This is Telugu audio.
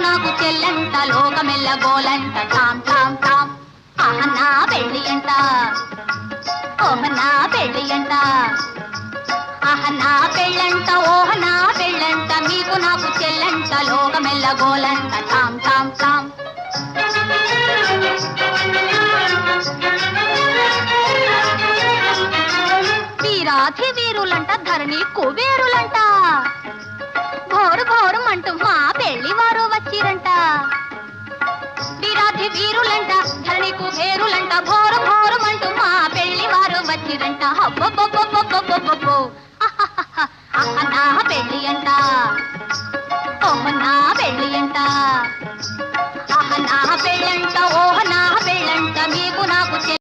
నాకు చెల్లంట లోకమెల్ల గోలంట టామ్ టామ్ టామ్ ఆహ నా పెళ్ళి అంట ఓహ నా పెళ్ళి అంట ఆహ నా పెళ్ళంట ఓహ నా పెళ్ళంట మీకు నాకు చెల్లంట లోకమెల్ల గోలంట టామ్ టామ్ టామ్ వీరాధి వీరులంట ధరణి కుబేరులంట ఘోరు ఘోరమంటూ మా పెళ్లి వారు వచ్చిరంట వీరాధి వీరులంట ధరణి కుబేరులంట ఘోరు ఘోరమంటూ మా పెళ్లి వారు వచ్చిరంట హబ్బబ్బబ్బబ్బబ్బబ్బో నా పెళ్లి